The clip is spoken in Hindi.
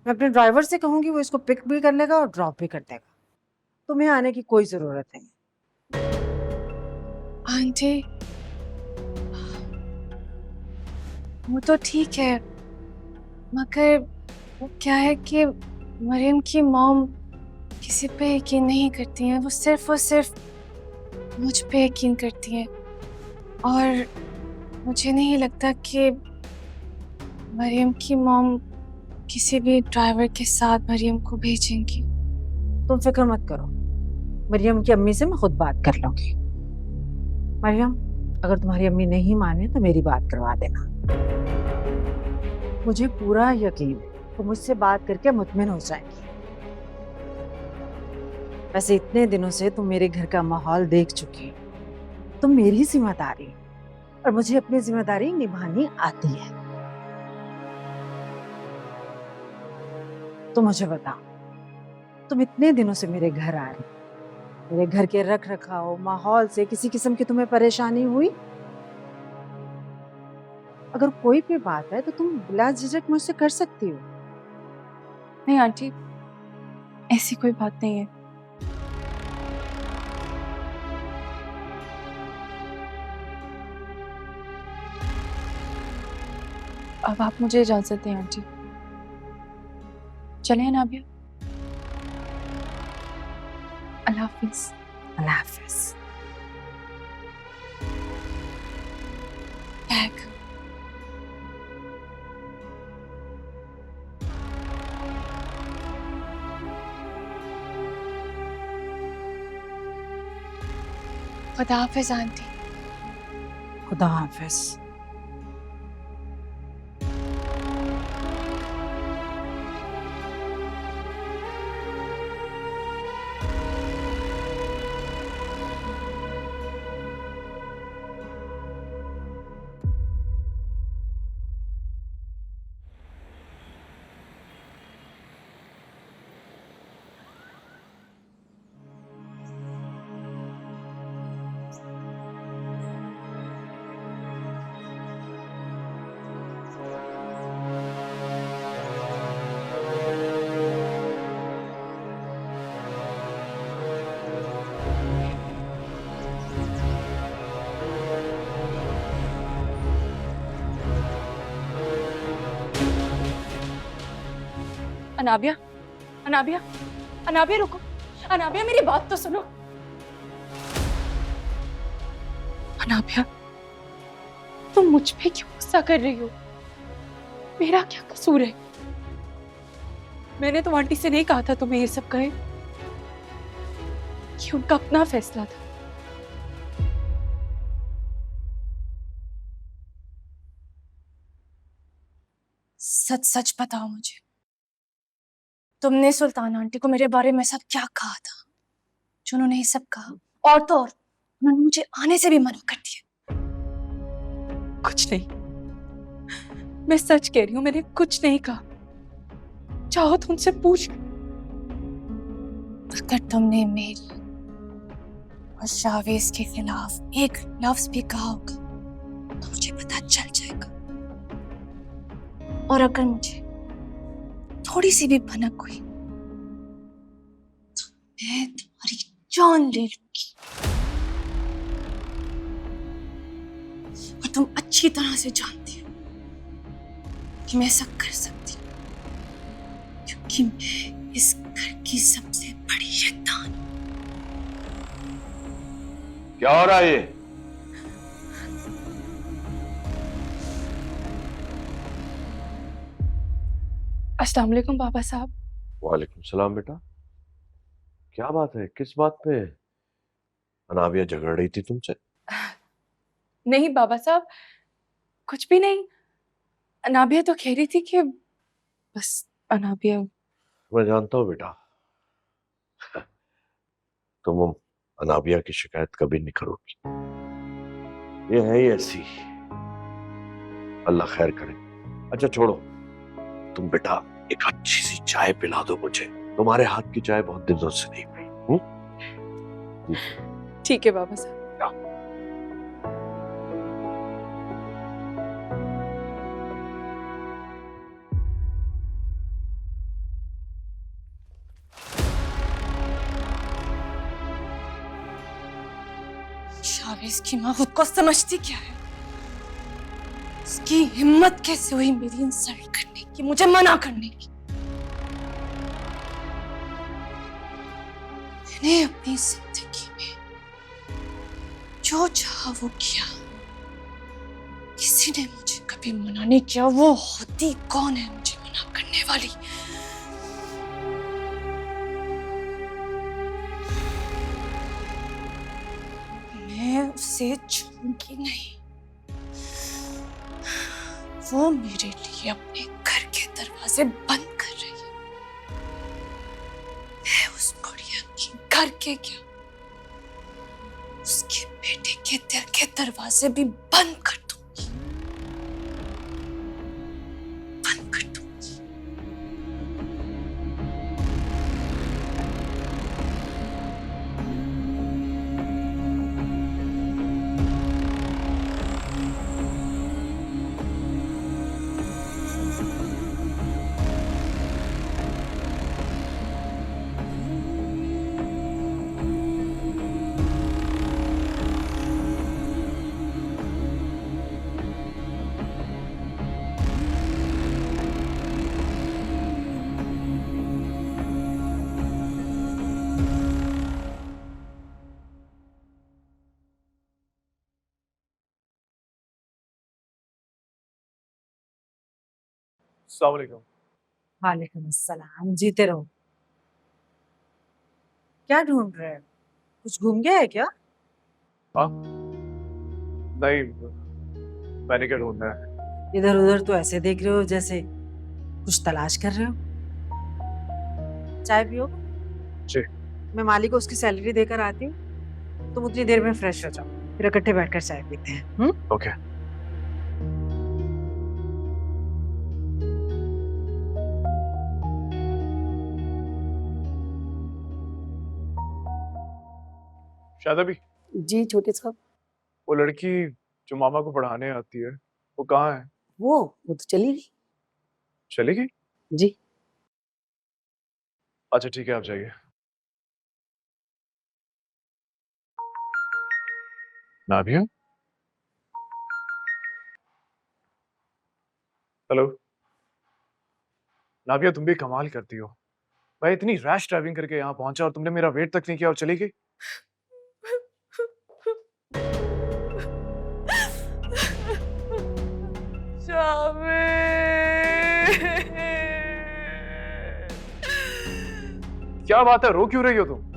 मैं अपने ड्राइवर से कहूंगी, वो इसको पिक भी कर लेगा और ड्रॉप भी कर देगा। तुम्हें आने की कोई जरूरत नहीं। आंटी, वो तो ठीक है, मगर वो क्या है कि मरियम की मॉम किसी पे यकीन नहीं करती हैं। वो सिर्फ मुझ पे यकीन करती हैं, और मुझे नहीं लगता कि मरियम की मॉम किसी भी ड्राइवर के साथ मरियम को भेजेंगी। तुम फिक्र मत करो, मरियम की अम्मी से मैं खुद बात कर लूंगी। मरियम, अगर तुम्हारी अम्मी नहीं माने तो मेरी बात करवा देना। मुझे पूरा यकीन है वो मुझसे बात करके मुतमिन हो जाएंगी। वैसे इतने दिनों से तुम मेरे घर का माहौल देख चुकी हो, तुम मेरी जिम्मेदारी हो और मुझे अपनी जिम्मेदारी निभानी आती है। तो मुझे बताओ, तुम इतने दिनों से मेरे घर आ रही, मेरे घर के रख रखाव माहौल से किसी किस्म की तुम्हें परेशानी हुई? अगर कोई भी बात है तो तुम बिला झिझक मुझसे कर सकती हो। नहीं आंटी, ऐसी कोई बात नहीं है। अब आप मुझे इजाजत दें आंटी, चलें नाबिया। अल्लाह हाफिज। अल्लाह हाफिज। बैग। खुदा हाफिज आंटी। खुदा हाफिज। अनाबिया, अनाबिया, अनाबिया रुको। अनाबिया मेरी बात तो सुनो। अनाबिया, तुम मुझ पे क्यों गुस्सा कर रही हो? मेरा क्या कसूर है? मैंने तो आंटी से नहीं कहा था तुम्हें ये सब कहे, कि उनका अपना फैसला था। सच सच बताओ मुझे, तुमने सुल्तान आंटी को मेरे बारे में सब क्या कहा था जो उन्होंने ये सब कहा? और तो और उन्होंने मुझे आने से भी मना कर दिया। कुछ नहीं, मैं सच कह रही हूँ, मैंने कुछ नहीं कहा। चाहो तो उनसे पूछ लो। अगर तुमने मेरी और शावेज के खिलाफ एक लफ्ज भी कहा होगा तो मुझे पता चल जाएगा, और अगर मुझे थोड़ी सी भी भनक हुई तो मैं तुम्हारी जान ले लूंगी। और तुम अच्छी तरह से जानती हो कि मैं ऐसा कर सकती हूँ, क्योंकि मैं इस घर की सबसे बड़ी शैतान। क्या हो रहा है ये? अस्सलाम वालेकुम बाबा साहब। वालेकुम सलाम बेटा। क्या बात है, किस बात पे अनाबिया झगड़ रही थी तुमसे? नहीं बाबा साहब, कुछ भी नहीं। अनाबिया तो कह रही थी कि बस अनाबिया। मैं जानता हूँ बेटा, तुम अनाबिया की शिकायत कभी नहीं करोगी। ये है ही ऐसी, अल्लाह खैर करे। अच्छा छोड़ो, तुम बेटा एक अच्छी सी चाय पिला दो मुझे। तुम्हारे हाथ की चाय बहुत दिनों से नहीं पी। ठीक है बाबा साहब। शावेज की माँ खुद को समझती क्या है? उसकी हिम्मत कैसे हुई मेरी इंसल्ट करने की, मुझे मना करने की? मैंने अपनी जिंदगी में जो चाहा वो किया, किसी ने मुझे कभी मना नहीं किया। वो होती कौन है मुझे मना करने वाली? मैं उसे छूऊंगी नहीं। वो मेरे लिए अपने घर के दरवाजे बंद कर रही है। मैं उस गुड़िया की घर के क्या, उसके बेटे के दिल के दरवाजे भी बंद कर दूंगी, बंद कर दूंगी। अस्सलाम वालेकुम। वालेकुम अस्सलाम, जीते रहो। क्या ढूंढ रहे हो? कुछ घूम गया है क्या? हाँ, नहीं, मैंने क्या ढूंढना है? इधर उधर तो ऐसे देख रहे हो जैसे कुछ तलाश कर रहे हो। चाय पियो? जी। मैं माली को उसकी सैलरी देकर आती हूँ, तुम उतनी देर में फ्रेश हो जाओ, फिर इकट्ठे बैठकर चाय पीते हैं। ओके। शादा भी, जी छोटे साहब। वो लड़की जो मामा को पढ़ाने आती है, वो कहाँ है? वो तो चली गई। चली गई? जी। अच्छा ठीक है, आप जाइए। नाभिया? हेलो? नाभिया, तुम भी कमाल करती हो। मैं इतनी रैश ड्राइविंग करके यहाँ पहुंचा और तुमने मेरा वेट तक नहीं किया और चली गई। क्या बात है, रो क्यों रही हो तुम?